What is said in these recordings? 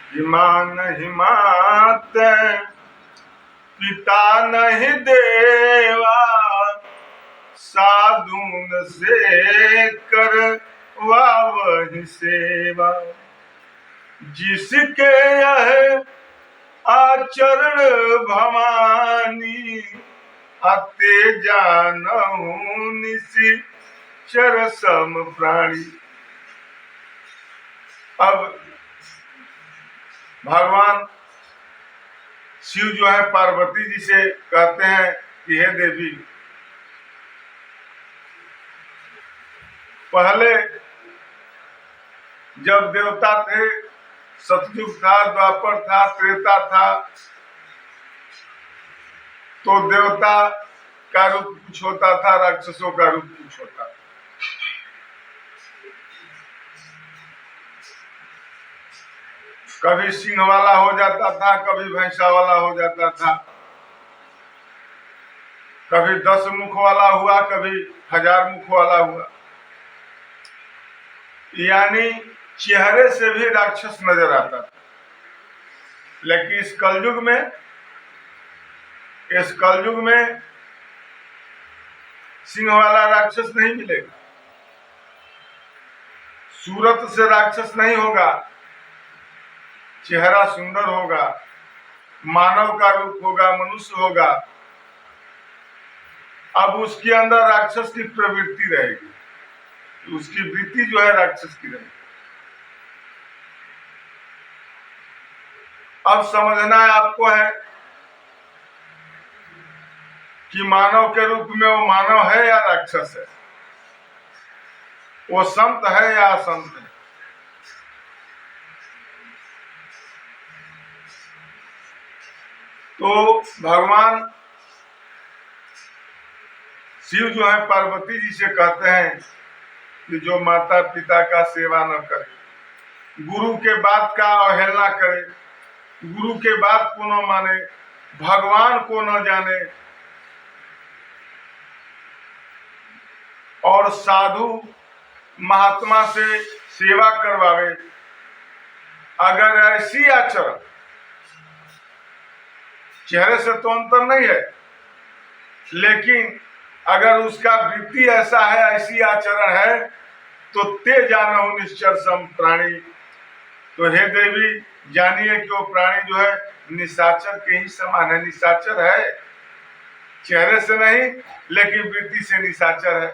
कि माँ नहीं मात पिता नहीं देवा, साधुन से कर वही सेवा। जिसके यह आचरण भवानी, अते जानहु निश्चर सम प्राणी। अब भगवान शिव जो है पार्वती जी से कहते हैं कि हे देवी, पहले जब देवता थे, सतयुग था, द्वापर था, त्रेता था, तो देवता का रूप कुछ होता था, राक्षसों का रूप कुछ होता था। कभी सिंह वाला हो जाता था, कभी भैंसा वाला हो जाता था, कभी 10 मुख वाला हुआ, कभी 1000 मुख वाला हुआ। यानी चेहरे से भी राक्षस नजर आता था। लेकिन इस कलयुग में सिंह वाला राक्षस नहीं मिलेगा, सूरत से राक्षस नहीं होगा, चेहरा सुंदर होगा, मानव का रूप होगा, मनुष्य होगा। अब उसके अंदर राक्षस की प्रवृत्ति रहेगी, उसकी वृत्ति जो है राक्षस की रहेगी। अब समझना है आपको है कि मानव के रूप में वो मानव है या राक्षस है, वो संत है या असंत है। तो भगवान शिव जो है पार्वती जी से कहते हैं कि जो माता पिता का सेवा न करे, गुरु के बात का अवहेलना करे, गुरु के बात को न माने, भगवान को न जाने और साधु महात्मा से सेवा करवावे, अगर ऐसी आचरण, चेहरे से तो अंतर नहीं है, लेकिन अगर उसका वृत्ति ऐसा है, ऐसी आचरण है, तो ते जानहु निश्चर सम प्राणी। तो हे देवी, जानिए कि वो प्राणी जो है निशाचर के ही समान है। निशाचर है, चेहरे से नहीं, लेकिन वृत्ति से निशाचर है।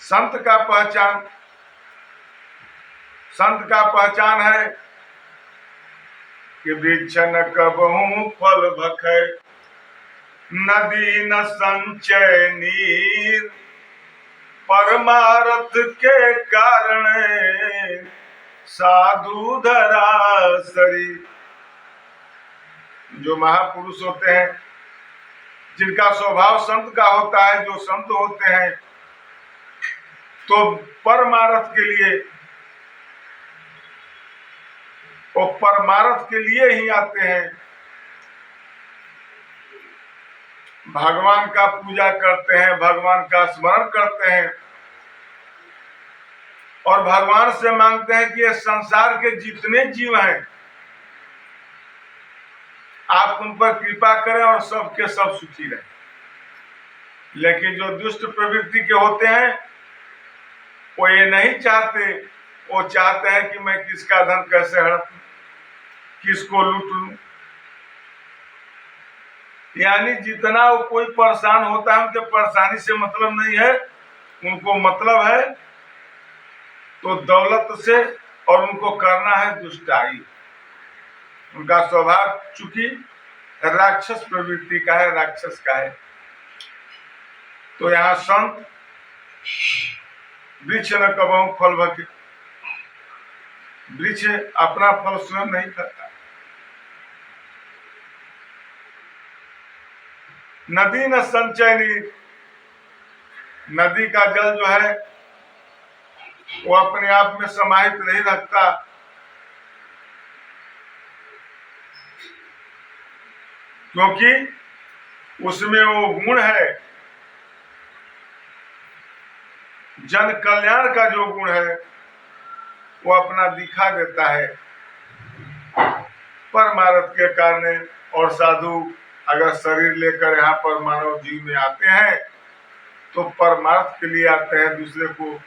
संत का पहचान है कि वृक्ष न कबहू फल भखे, नदी न संचय नीर, परमारथ के कारण साधु धरा शरीर। जो महापुरुष होते हैं, जिनका स्वभाव संत का होता है, जो संत होते हैं, तो परमारथ के लिए, वो परमारथ के लिए ही आते हैं, भगवान का पूजा करते हैं, भगवान का स्मरण करते हैं और भगवान से मांगते हैं कि ये संसार के जितने जीव हैं, आप उन पर कृपा करें और सबके सब सुखी रहें। लेकिन जो दुष्ट प्रवृत्ति के होते हैं, वो ये नहीं चाहते, वो चाहते हैं कि मैं किसका धन कैसे हड़प लूं, किसको लूट लूं। यानी जितना वो कोई परेशान होता है, उनके परेशानी से मतलब नहीं है, उनको मतलब है तो दौलत से, और उनको करना है दुष्टाई। उनका स्वभाव चूंकि राक्षस प्रवृत्ति का है, राक्षस का है। तो यहाँ संत वृक्ष न कबहू फल भखे, वृक्ष अपना फल स्वयं नहीं खाता। नदी न संचय नीर, नदी का जल जो है वो अपने आप में समाहित नहीं रखता, क्योंकि उसमें वो गुण है, जन कल्याण का जो गुण है वो अपना दिखा देता है परमार्थ के कारण। और साधु अगर शरीर लेकर यहाँ पर मानव जीव में आते हैं तो परमार्थ के लिए आते हैं, दूसरे को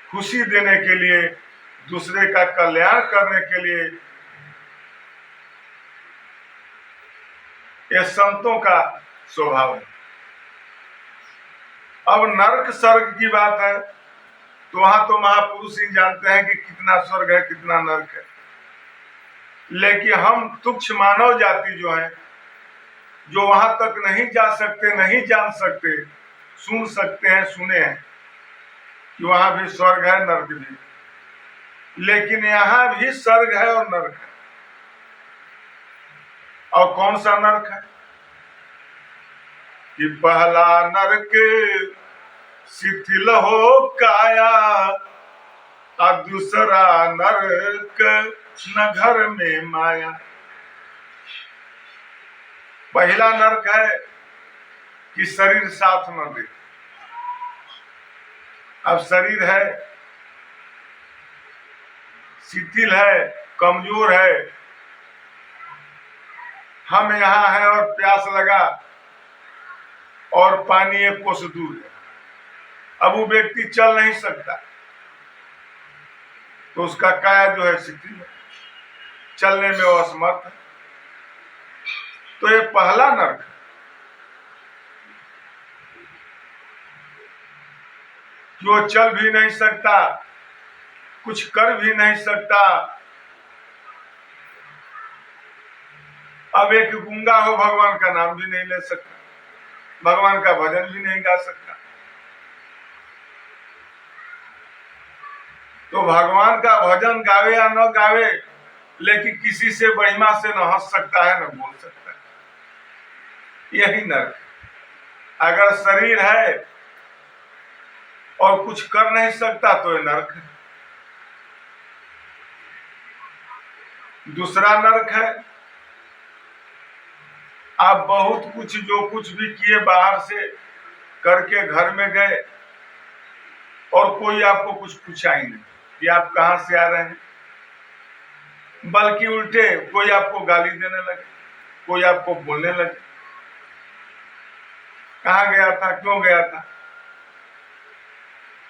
खुशी देने के लिए, दूसरे का कल्याण करने के लिए। यह संतों का स्वभाव है। अब नरक स्वर्ग की बात है तो वहां तो महापुरुष ही जानते हैं कि कितना स्वर्ग है कितना नरक है, लेकिन हम तुच्छ मानव जाति जो है, जो वहां तक नहीं जा सकते, नहीं जान सकते, सुन सकते हैं, सुने हैं कि वहां भी स्वर्ग है नरक भी, लेकिन यहाँ भी स्वर्ग है और नरक है। और कौन सा नरक है कि पहला नरक शिथिल हो काया और दूसरा नरक न घर में माया। पहला नरक है कि शरीर साथ न दे। अब शरीर है, शिथिल है, कमजोर है, हम यहाँ हैं और प्यास लगा और पानी एक कोस दूर है, अब वो व्यक्ति चल नहीं सकता तो उसका काया जो है शिथिल है, चलने में वो असमर्थ है। तो ये पहला नरक है कि वो चल भी नहीं सकता, कुछ कर भी नहीं सकता। अब एक गूंगा हो, भगवान का नाम भी नहीं ले सकता, भगवान का भजन भी नहीं गा सकता। तो भगवान का भजन गावे या न गावे, लेकिन किसी से महिमा से न हंस सकता है, न बोल सकता है। यही नरक। अगर शरीर है और कुछ कर नहीं सकता तो ये नरक है। दूसरा नरक है, आप बहुत कुछ जो कुछ भी किए बाहर से करके घर में गए और कोई आपको कुछ पूछा ही नहीं कि आप कहां से आ रहे हैं, बल्कि उल्टे कोई आपको गाली देने लगे, कोई आपको बोलने लगे, कहां गया था, क्यों गया था।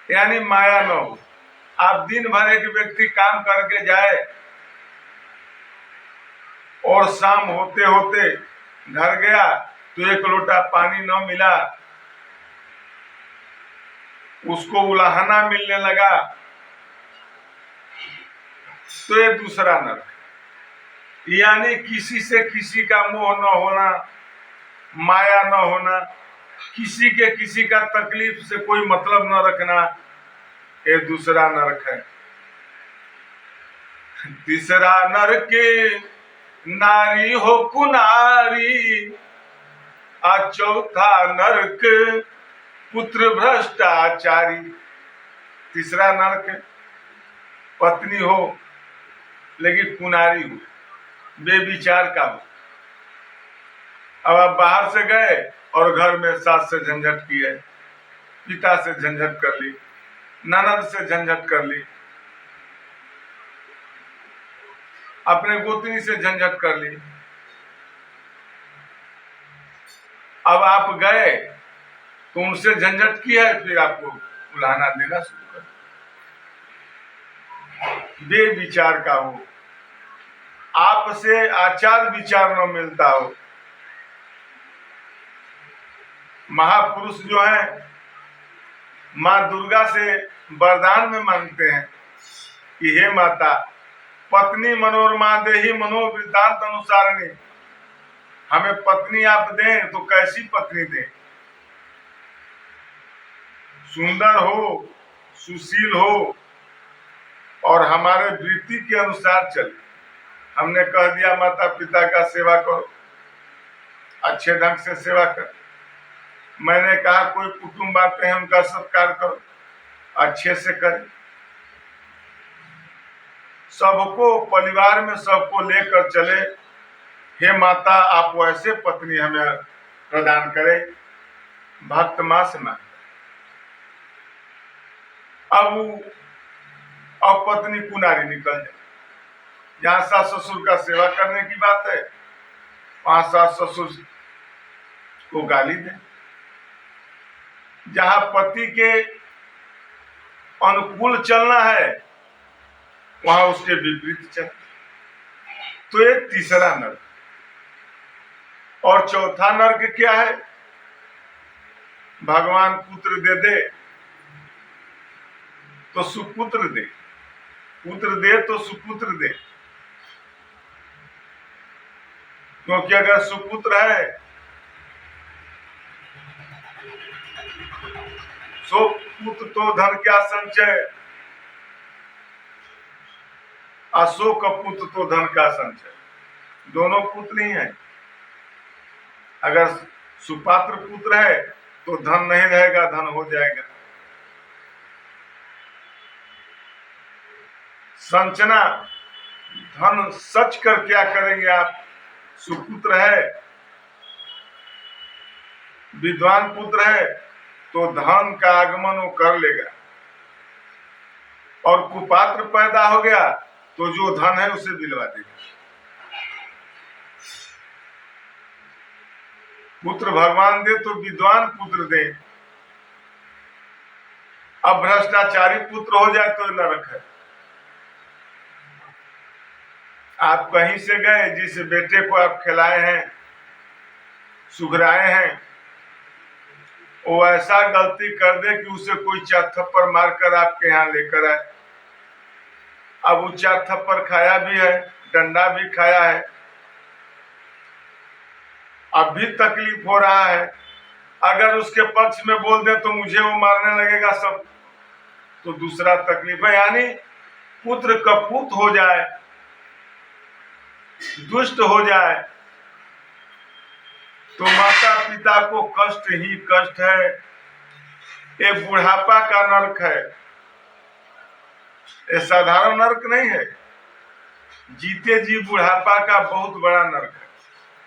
यानी माया न हो। आप दिन भर एक व्यक्ति काम करके जाए और शाम होते होते घर गया तो एक लोटा पानी न मिला, उसको उलाहना मिलने लगा, तो ये दूसरा नरक। यानी किसी से किसी का मोह न होना, माया न होना, किसी के किसी का तकलीफ से कोई मतलब न रखना, ये दूसरा नरक है। तीसरा नरक नारी हो कुनारी, और चौथा नरक पुत्र भ्रष्टाचारी। तीसरा नरक पत्नी हो लेकिन कुनारी हो, बेविचार का हो। अब आप बाहर से गए और घर में सास से झंझट की है, पिता से झंझट कर ली, ननद से झंझट कर ली, अपने गोतनी से झंझट कर ली। अब आप गए तो उनसे झंझट की है, फिर आपको बुलाना देना शुरू कर, बेविचार का हो, आपसे आचार विचार न मिलता हो। महापुरुष जो है मां दुर्गा से वरदान में मांगते हैं कि हे माता, पत्नी मनोरमा देहि मनोवृत्तांत अनुसारिणी, हमें पत्नी आप दें तो कैसी पत्नी दें, सुंदर हो, सुशील हो और हमारे वृत्ति के अनुसार चले। हमने कह दिया माता पिता का सेवा करो, अच्छे ढंग से सेवा करो। मैंने कहा कोई कुटुंब आते हैं उनका सत्कार करो, अच्छे से करें। सबको परिवार में सबको लेकर चले, हे माता आप वैसे पत्नी हमें प्रदान करें, भक्त मां से मांगे। अब और पत्नी कुनारी निकल जाए। जहां सास ससुर का सेवा करने की बात है वहां सास ससुर को गाली दे। जहां पति के अनुकूल चलना है वहां उसके विपरीत चल। तो ये तीसरा नर्क। और चौथा नर्क क्या है? भगवान पुत्र दे दे तो सुपुत्र दे, पुत्र दे तो सुपुत्र दे। क्योंकि अगर सुपुत्र है सो पुत्र तो धन क्या संचय, अशोक पुत्र तो धन का संचय। दोनों पुत्र ही हैं। अगर सुपात्र पुत्र है तो धन नहीं रहेगा, धन हो जाएगा। संचना, धन सच कर क्या करेंगे आप? सुपुत्र है, विद्वान पुत्र है तो धन का आगमन वो कर लेगा। और कुपात्र पैदा हो गया तो जो धन है उसे दिलवा देगा। पुत्र भगवान दे तो विद्वान पुत्र दे। अब भ्रष्टाचारी पुत्र हो जाए तो नरक है। आप कहीं से गए, जिस बेटे को आप खिलाए हैं, सुघराए हैं, वो ऐसा गलती कर दे कि उसे कोई 4 थप्पड़ मारकर आपके यहाँ लेकर आए। अब वो 4 थप्पड़ खाया भी है, डंडा भी खाया है, अब भी तकलीफ हो रहा है। अगर उसके पक्ष में बोल दे तो मुझे वो मारने लगेगा सब, तो दूसरा तकलीफ है। यानी पुत्र कपूत हो जाए, दुष्ट हो जाए तो माता पिता को कष्ट ही कष्ट है। ये बुढ़ापा का नर्क है, ये साधारण नर्क नहीं है। जीते जी बुढ़ापा का बहुत बड़ा नर्क है।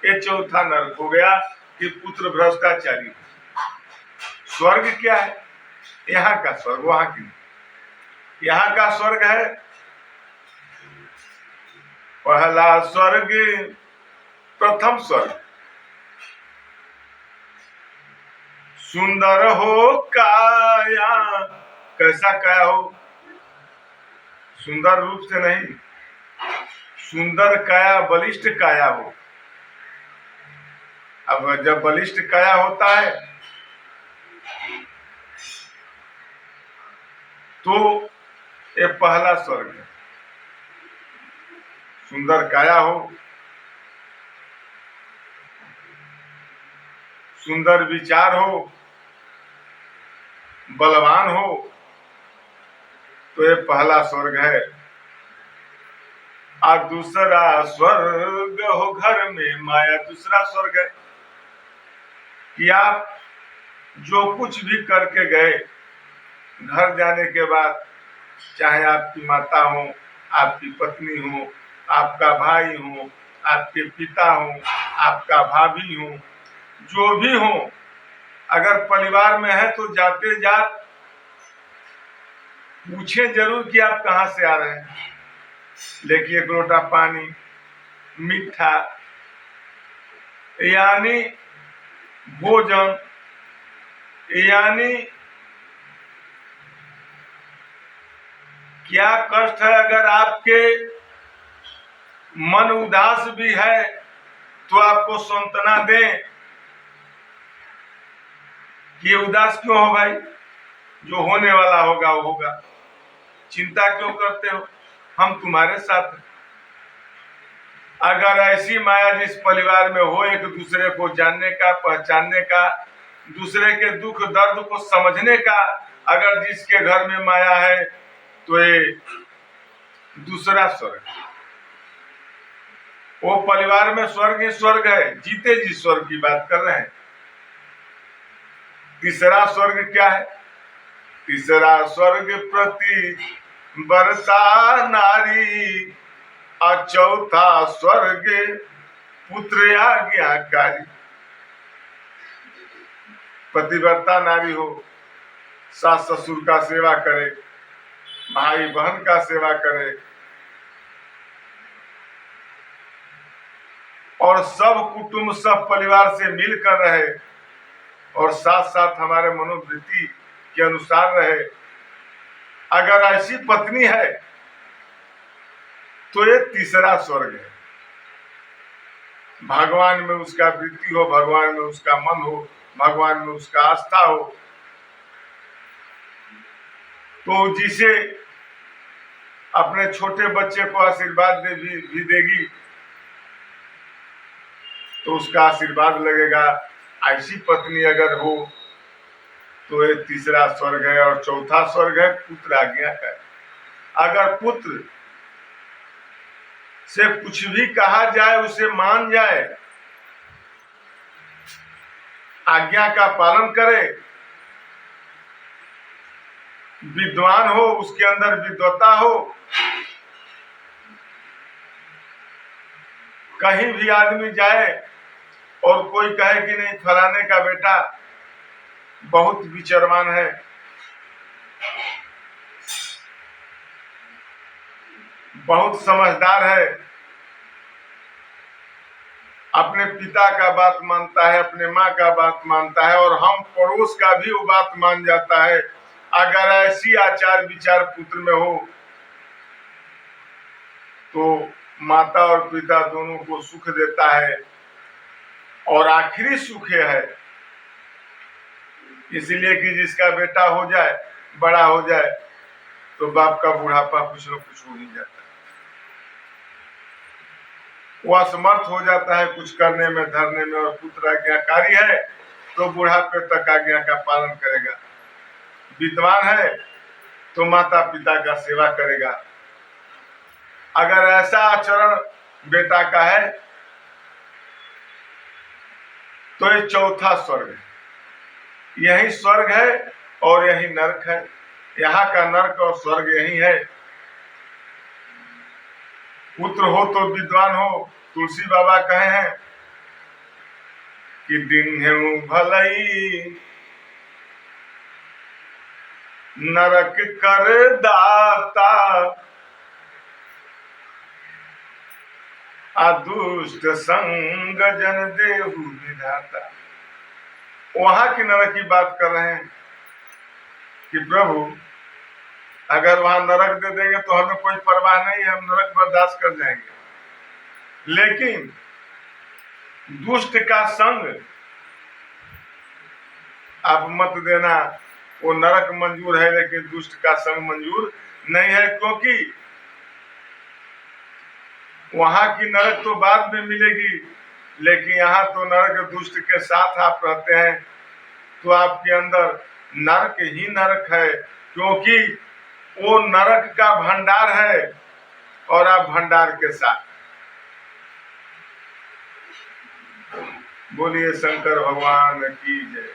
ये चौथा नर्क हो गया कि पुत्र भ्रष्टाचारी। स्वर्ग क्या है? यहाँ का स्वर्ग, वहां की। यहाँ का स्वर्ग है पहला स्वर्ग, प्रथम स्वर्ग। सुंदर हो काया, कैसा काया हो? सुंदर रूप से नहीं, सुंदर काया, बलिष्ठ काया हो। अब जब बलिष्ठ काया होता है तो ये पहला स्वर्ग है। सुंदर काया हो, सुंदर विचार हो, बलवान हो, तो ये पहला स्वर्ग है। और दूसरा स्वर्ग हो घर में माया, दूसरा स्वर्ग है कि आप जो कुछ भी करके गए, घर जाने के बाद चाहे आपकी माता हो, आपकी पत्नी हो, आपका भाई हो, आपके पिता हो, आपका भाभी हो, जो भी हो, अगर परिवार में है तो जाते जात पूछे जरूर कि आप कहां से आ रहे हैं। लेकिन एक लोटा पानी, मीठा, यानी भोजन, यानी क्या कष्ट है। अगर आपके मन उदास भी है तो आपको सांत्वना दें कि उदास क्यों हो भाई, जो होने वाला होगा वो होगा, चिंता क्यों करते हो, हम तुम्हारे साथ हैं। अगर ऐसी माया जिस परिवार में हो, एक दूसरे को जानने का, पहचानने का, दूसरे के दुख दर्द को समझने का, अगर जिसके घर में माया है तो ये दूसरा स्वर्ग। वो परिवार में स्वर्ग ही स्वर्ग है, जीते जी स्वर्ग की बात कर रहे हैं। तीसरा स्वर्ग क्या है? तीसरा स्वर्ग प्रति बरसा नारी, और चौथा स्वर्ग पुत्र आज्ञाकारी। पतिव्रता नारी हो, सास ससुर का सेवा करे, भाई बहन का सेवा करे और सब कुटुंब सब परिवार से मिलकर रहे और साथ साथ हमारे मनोवृत्ति के अनुसार रहे। अगर ऐसी पत्नी है तो ये तीसरा स्वर्ग है। भगवान में उसका वृत्ति हो, भगवान में उसका मन हो, भगवान में उसका आस्था हो, तो जिसे अपने छोटे बच्चे को आशीर्वाद भी देगी तो उसका आशीर्वाद लगेगा। ऐसी पत्नी अगर हो तो ये तीसरा स्वर्ग है। और चौथा स्वर्ग है पुत्र आज्ञा का। अगर पुत्र से कुछ भी कहा जाए उसे मान जाए, आज्ञा का पालन करे, विद्वान हो, उसके अंदर विद्वता हो, कहीं भी आदमी जाए और कोई कहे कि नहीं फलाने का बेटा बहुत विचरवान है, बहुत समझदार है, अपने पिता का बात मानता है, अपने माँ का बात मानता है और हम पड़ोस का भी वो बात मान जाता है, अगर ऐसी आचार विचार पुत्र में हो तो माता और पिता दोनों को सुख देता है और आखिरी सुख है। इसलिए कि जिसका बेटा हो जाए, बड़ा हो जाए, तो बाप का बुढ़ापा कुछ न कुछ हो ही जाता है। वो असमर्थ हो जाता है कुछ करने में, धरने में, और पुत्र आज्ञाकारी है तो बुढ़ापे तक आज्ञा का पालन करेगा। विद्वान है तो माता पिता का सेवा करेगा। अगर ऐसा आचरण बेटा का है तो ये चौथा स्वर्ग है। यही स्वर्ग है और यही नरक है। यहाँ का नरक और स्वर्ग यही है। पुत्र हो तो विद्वान हो। तुलसी बाबा कहे हैं कि दिन्हु भलई नरक कर दाता, अदुष्ट संग जन देहु विधाता। वहां की नरक की बात कर रहे हैं कि प्रभु अगर वहां नरक दे देंगे तो हमें कोई परवाह नहीं है, हम नरक बर्दाश्त कर जाएंगे। लेकिन दुष्ट का संग आप मत देना। वो नरक मंजूर है लेकिन दुष्ट का संग मंजूर नहीं है, क्योंकि वहां की नरक तो बाद में मिलेगी, लेकिन यहाँ तो नरक दुष्ट के साथ आप रहते हैं तो आपके अंदर नरक ही नरक है, क्योंकि वो नरक का भंडार है और आप भंडार के साथ। बोलिए शंकर भगवान की जय।